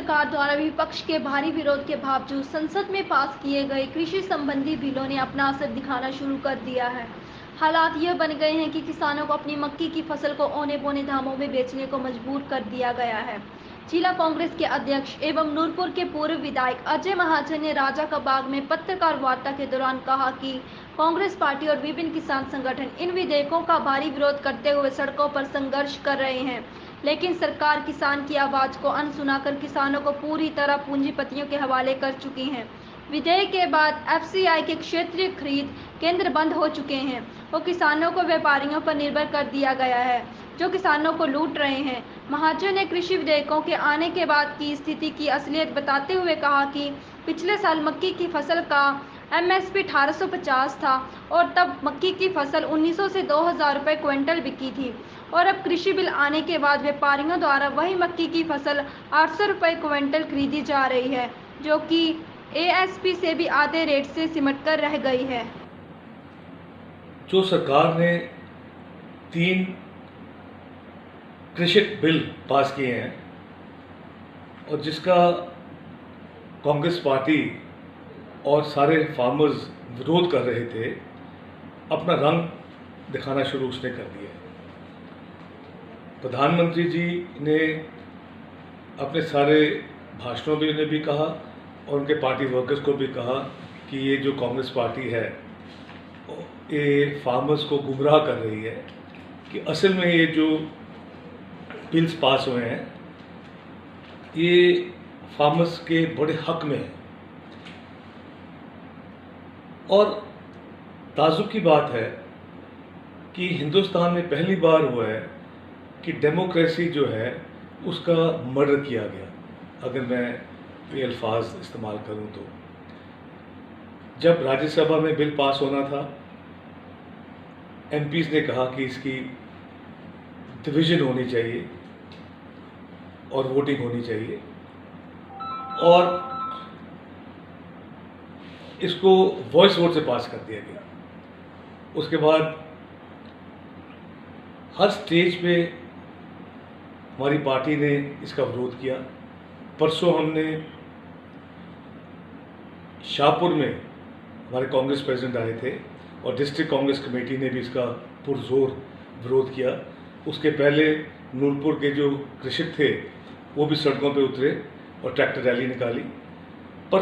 सरकार द्वारा विपक्ष के भारी विरोध के बावजूद संसद में पास किए गए कृषि संबंधी बिलों ने अपना असर दिखाना शुरू कर दिया है। हालात यह बन गए हैं कि किसानों को अपनी मक्की की फसल को औने पौने दामों में बेचने को मजबूर कर दिया गया है। जिला कांग्रेस के अध्यक्ष एवं नूरपुर के पूर्व विधायक अजय महाजन ने राजा का बाग में पत्रकार वार्ता के दौरान कहा कि कांग्रेस पार्टी और विभिन्न किसान संगठन इन विधेयकों का भारी विरोध करते हुए सड़कों पर संघर्ष कर रहे हैं, लेकिन सरकार किसान की आवाज को अनसुना कर किसानों को पूरी तरह पूंजीपतियों के हवाले कर चुकी है। विधेयक के बाद एफसीआई के क्षेत्रीय खरीद केंद्र बंद हो चुके हैं और किसानों को व्यापारियों पर निर्भर कर दिया गया है, जो किसानों को लूट रहे हैं। महाजन ने कृषि विधेयकों के आने के बाद की स्थिति की असलियत बताते हुए कहा कि पिछले साल मक्की की फसल का एमएसपी 1850 था और तब मक्की की फसल 1900 से 2000 रुपये क्विंटल बिकी थी और अब कृषि बिल आने के बाद व्यापारियों द्वारा वही मक्की की फसल 800 रुपये क्विंटल खरीदी जा रही है, जो कि एएसपी से भी आधे रेट से सिमट कर रह गई है। जो सरकार ने 3 कृषि बिल पास किए हैं और जिसका कांग्रेस पार्टी और सारे फार्मर्स विरोध कर रहे थे, अपना रंग दिखाना शुरू उसने कर दिया। प्रधानमंत्री जी ने अपने सारे भाषणों में उन्हें भी कहा और उनके पार्टी वर्कर्स को भी कहा कि ये जो कांग्रेस पार्टी है ये फार्मर्स को गुमराह कर रही है, कि असल में ये जो बिल्स पास हुए हैं ये फार्मर्स के बड़े हक में है। और ताज्जुब की बात है कि हिंदुस्तान में पहली बार हुआ है कि डेमोक्रेसी जो है उसका मर्डर किया गया, अगर मैं ये अल्फाज इस्तेमाल करूं तो। जब राज्यसभा में बिल पास होना था, एमपीज ने कहा कि इसकी डिवीजन होनी चाहिए और वोटिंग होनी चाहिए और इसको वॉइस वोट से पास कर दिया गया। उसके बाद हर स्टेज पे हमारी पार्टी ने इसका विरोध किया। परसों हमने शाहपुर में हमारे कांग्रेस प्रेसिडेंट आए थे और डिस्ट्रिक्ट कांग्रेस कमेटी ने भी इसका पुरजोर विरोध किया। उसके पहले नूरपुर के जो कृषक थे वो भी सड़कों पे उतरे और ट्रैक्टर रैली निकाली। पर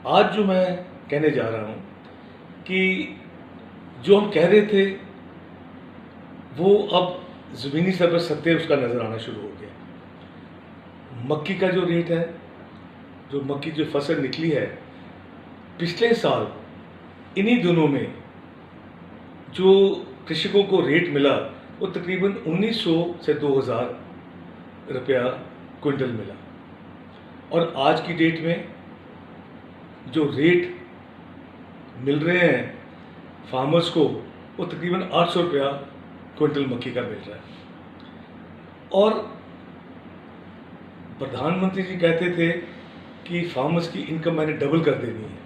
आज जो मैं कहने जा रहा हूँ कि जो हम कह रहे थे वो अब ज़मीनी स्तर पर सत्य उसका नज़र आना शुरू हो गया। मक्की का जो रेट है, जो मक्की जो फसल निकली है, पिछले साल इन्हीं दिनों में जो कृषकों को रेट मिला वो तकरीबन 1900 से 2000 रुपया क्विंटल मिला और आज की डेट में जो रेट मिल रहे हैं फार्मर्स को वो तकरीबन 800 रुपया क्विंटल मक्की का मिल रहा है। और प्रधानमंत्री जी कहते थे कि फार्मर्स की इनकम मैंने डबल कर देनी है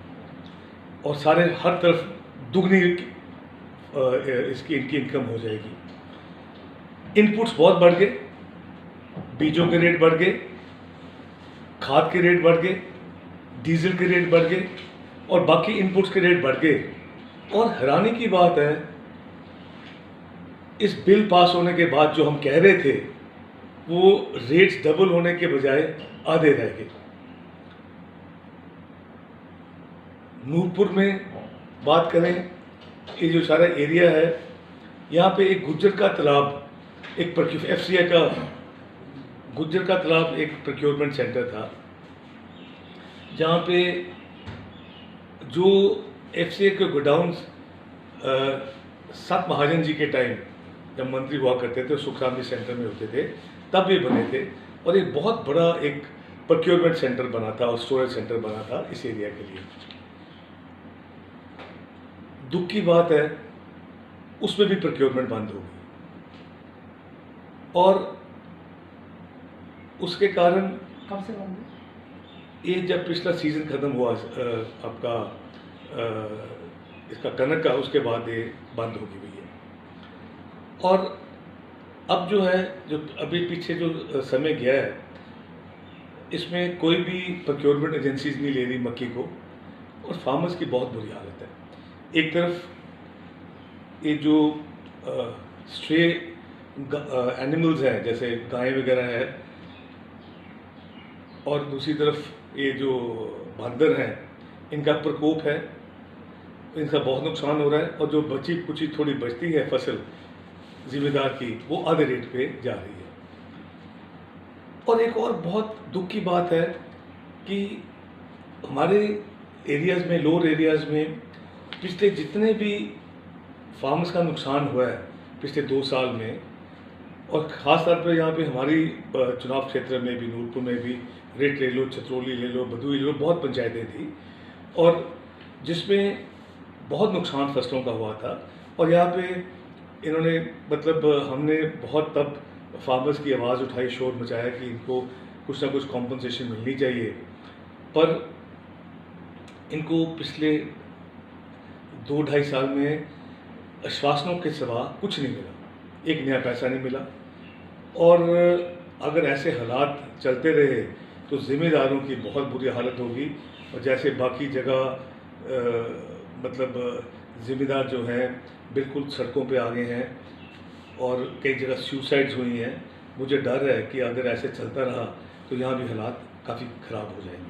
और सारे हर तरफ दुगनी इसकी इनकी इनकम हो जाएगी। इनपुट्स बहुत बढ़ गए, बीजों के रेट बढ़ गए, खाद के रेट बढ़ गए, डीजल के रेट बढ़ गए और बाकी इनपुट्स के रेट बढ़ गए। और हैरानी की बात है, इस बिल पास होने के बाद जो हम कह रहे थे वो रेट्स डबल होने के बजाय आधे रह गए। नूरपुर में बात करें, ये जो सारा एरिया है यहाँ पे एक गुज्जर का तालाब, एक एफसीआई का गुज्जर का तालाब एक प्रोक्योरमेंट सेंटर था, जहाँ पे जो एफसीआई के गोडाउन्स सत महाजन जी के टाइम जब मंत्री हुआ करते थे, सुखराम जी सेंटर में होते थे, तब ये बने थे और एक बहुत बड़ा एक प्रोक्योरमेंट सेंटर बना था और स्टोरेज सेंटर बना था इस एरिया के लिए। दुख की बात है उसमें भी प्रोक्योरमेंट बंद हो गई और उसके कारण कब से बंद? ये जब पिछला सीज़न ख़त्म हुआ आपका इसका कनक का, उसके बाद ये बंद हो गई है। और अब जो है, जो अभी पीछे जो समय गया है, इसमें कोई भी प्रोक्योरमेंट एजेंसीज नहीं ले रही मक्की को, और फार्मर्स की बहुत बुरी हालत है। एक तरफ ये जो स्ट्रे एनिमल्स हैं जैसे गाय वगैरह है, और दूसरी तरफ ये जो बंदर हैं इनका प्रकोप है, इनका बहुत नुकसान हो रहा है, और जो बची कुची थोड़ी बचती है फसल ज़िम्मेदार की वो आधे रेट पे जा रही है। और एक और बहुत दुख की बात है कि हमारे एरियाज़ में, लोअर एरियाज़ में पिछले जितने भी फार्मर्स का नुकसान हुआ है पिछले 2 साल में, और ख़ास तौर पर यहाँ पे हमारी चुनाव क्षेत्र में भी, नूरपुर में भी, रेट ले लो, छतरौली ले लो, भदोही ले लो, बहुत पंचायतें थी और जिसमें बहुत नुकसान फसलों का हुआ था। और यहाँ पे इन्होंने मतलब हमने बहुत तब फार्मर्स की आवाज़ उठाई, शोर मचाया कि इनको कुछ ना कुछ कॉम्पनसेशन मिलनी चाहिए, पर इनको पिछले 2-2.5 साल में आश्वासनों के सिवा कुछ नहीं मिला, एक नया पैसा नहीं मिला। और अगर ऐसे हालात चलते रहे तो ज़िम्मेदारों की बहुत बुरी हालत होगी। और जैसे बाकी जगह मतलब ज़िम्मेदार जो हैं बिल्कुल सड़कों पे आ गए हैं और कई जगह सुसाइड्स हुई हैं। मुझे डर है कि अगर ऐसे चलता रहा तो यहाँ भी हालात काफ़ी ख़राब हो जाएंगे।